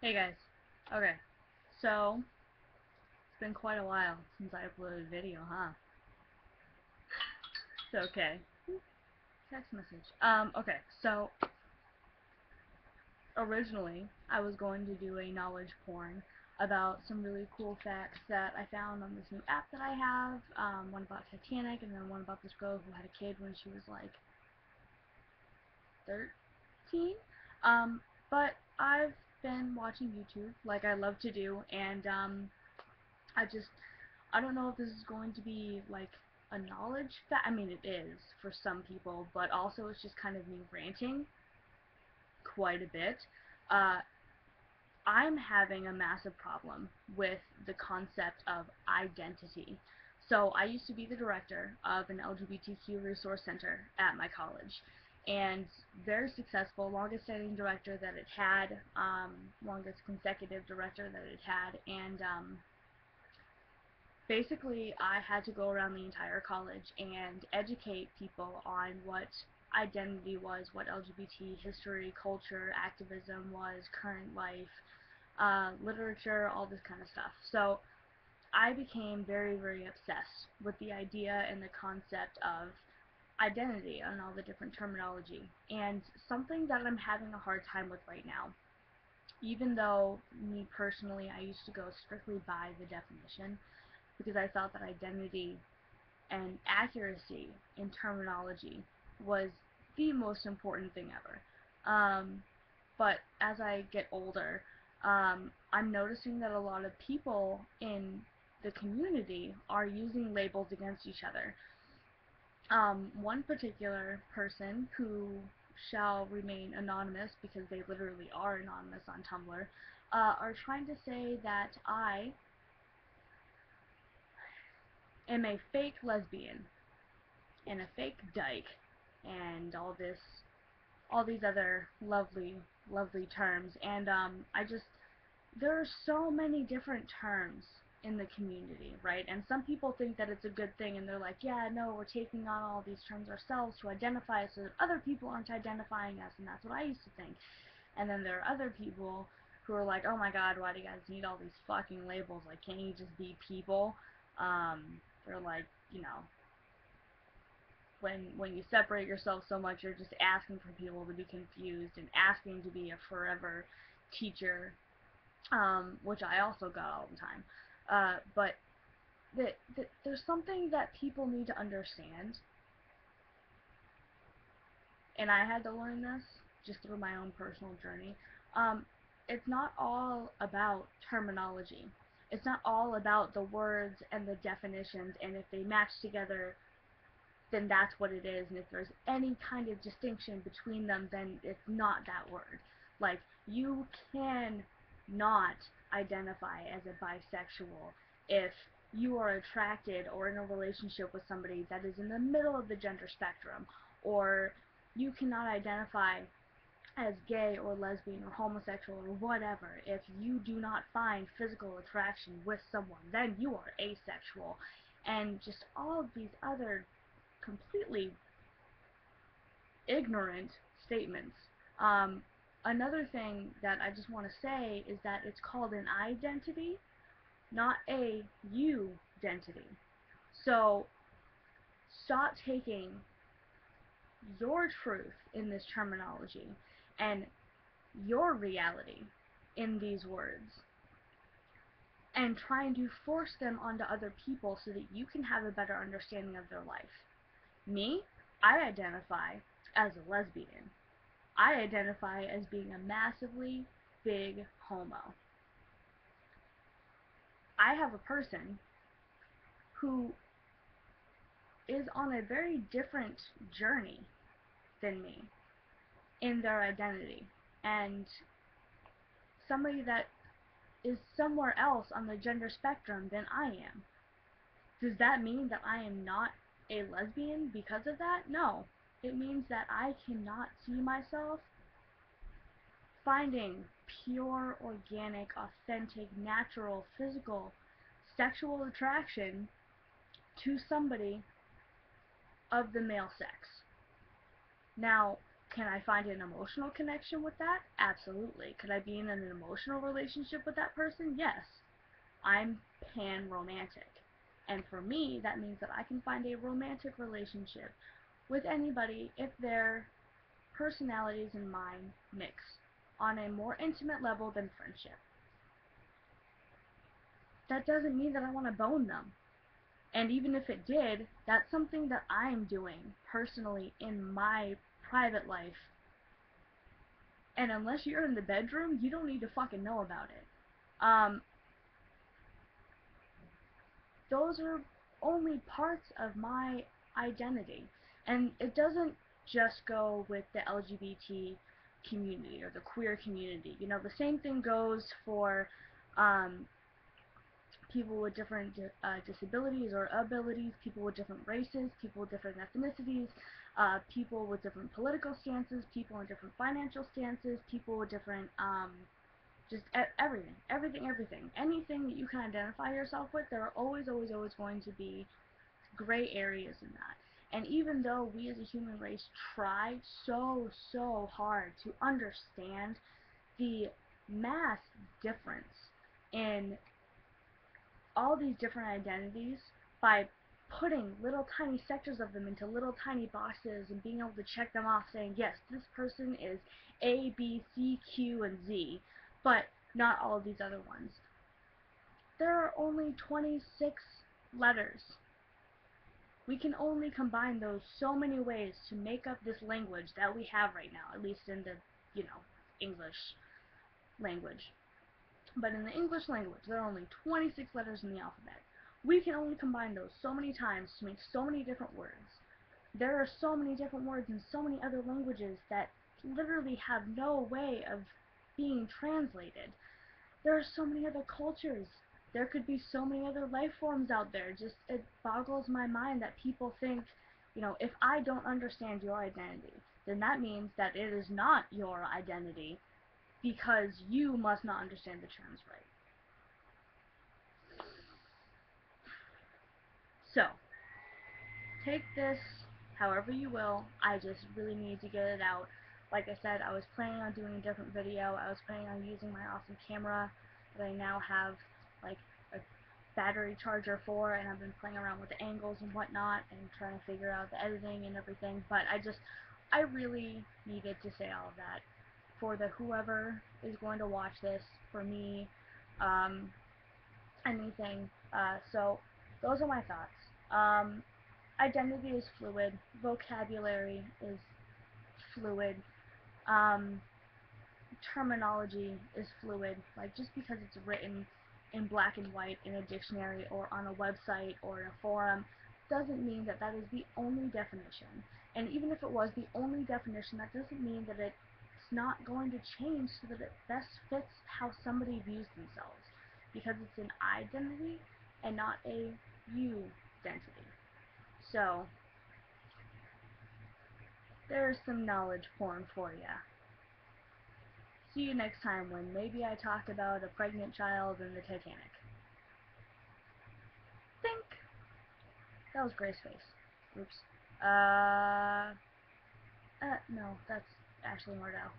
Hey guys. Okay, so it's been quite a while since I uploaded a video, huh? It's okay. Text message. Okay, so originally I was going to do a knowledge porn about some really cool facts that I found on this new app that I have. One about Titanic and then one about this girl who had a kid when she was like 13. But I've been watching YouTube like I love to do, and I just I don't know if this is going to be like a knowledge I mean, it is for some people, but also it's just kind of me ranting quite a bit. Uh, I'm having a massive problem with the concept of identity. So I used to be the director of an LGBTQ resource center at my college, and very successful, longest standing director that it had, longest consecutive director that it had, and basically I had to go around the entire college and educate people on what identity was, what LGBT history, culture, activism was, current life, literature, all this kind of stuff. So I became very, very obsessed with the idea and the concept of identity and all the different terminology. And something that I'm having a hard time with right now, even though me personally, I used to go strictly by the definition, because I felt that identity and accuracy in terminology was the most important thing ever. But as I get older, I'm noticing that a lot of people in the community are using labels against each other. One particular person who shall remain anonymous, because they literally are anonymous on Tumblr, are trying to say that I am a fake lesbian and a fake dyke and all these other lovely terms. And there are so many different terms in the community, right? And some people think that it's a good thing, and they're like, yeah, no, we're taking on all these terms ourselves to identify so that other people aren't identifying us, and that's what I used to think. And then there are other people who are like, oh my god, why do you guys need all these fucking labels? Like, can't you just be people? They're like, when you separate yourself so much, you're just asking for people to be confused and asking to be a forever teacher, which I also got all the time. But there's something that people need to understand, and I had to learn this just through my own personal journey. It's not all about terminology. It's not all about the words and the definitions, and if they match together, then that's what it is, and if there's any kind of distinction between them, then it's not that word. Like, you can not identify as a bisexual if you are attracted or in a relationship with somebody that is in the middle of the gender spectrum, or you cannot identify as gay or lesbian or homosexual or whatever if you do not find physical attraction with someone, then you are asexual, and just all of these other completely ignorant statements. Another thing that I just want to say is that it's called an identity, not a you-dentity. So stop taking your truth in this terminology and your reality in these words and trying to force them onto other people so that you can have a better understanding of their life. Me, I identify as a lesbian. I identify as being a massively big homo. I have a person who is on a very different journey than me in their identity, and somebody that is somewhere else on the gender spectrum than I am. Does that mean that I am not a lesbian because of that? No. It means that I cannot see myself finding pure, organic, authentic, natural, physical, sexual attraction to somebody of the male sex. Now, Can I find an emotional connection with that? Absolutely. Could I be in an emotional relationship with that person? Yes. I'm pan-romantic. And for me, that means that I can find a romantic relationship with anybody if their personalities and mine mix on a more intimate level than friendship. That doesn't mean that I want to bone them. And even if it did, that's something that I'm doing personally in my private life. And unless you're in the bedroom, you don't need to fucking know about it. Those are only parts of my identity. And it doesn't just go with the LGBT community or the queer community. You know, the same thing goes for um, people with different disabilities or abilities, people with different races, people with different ethnicities, people with different political stances, people in different financial stances, people with different just everything. Anything that you can identify yourself with, there are always going to be gray areas in that. And even though we as a human race try so hard to understand the mass difference in all these different identities by putting little tiny sectors of them into little tiny boxes and being able to check them off saying, yes, this person is A, B, C, Q, and Z, but not all of these other ones. There are only 26 letters. We can only combine those so many ways to make up this language that we have right now, at least in the, English language. But in the English language, there are only 26 letters in the alphabet. We can only combine those so many times to make so many different words. There are so many different words in so many other languages that literally have no way of being translated. There are so many other cultures. There could be so many other life forms out there. Just, it boggles my mind that people think, if I don't understand your identity, then that means that it is not your identity, because you must not understand the terms right. So, take this however you will. I just really need to get it out. Like I said, I was planning on doing a different video. I was planning on using my awesome camera that I now have like a battery charger for, and I've been playing around with the angles and whatnot and trying to figure out the editing and everything. But I really needed to say all of that for the whoever is going to watch this, for me, anything. So those are my thoughts. Identity is fluid. Vocabulary is fluid. Um, Terminology is fluid. Like, just because it's written in black and white in a dictionary or on a website or in a forum doesn't mean that that is the only definition. And even if it was the only definition, that doesn't mean that it's not going to change so that it best fits how somebody views themselves. Because it's an identity and not a you-dentity. So, there's some knowledge porn for ya. See you next time when maybe I talk about a pregnant child in the Titanic. Think! That was Grace's face. Oops. No, that's Ashley Mordell.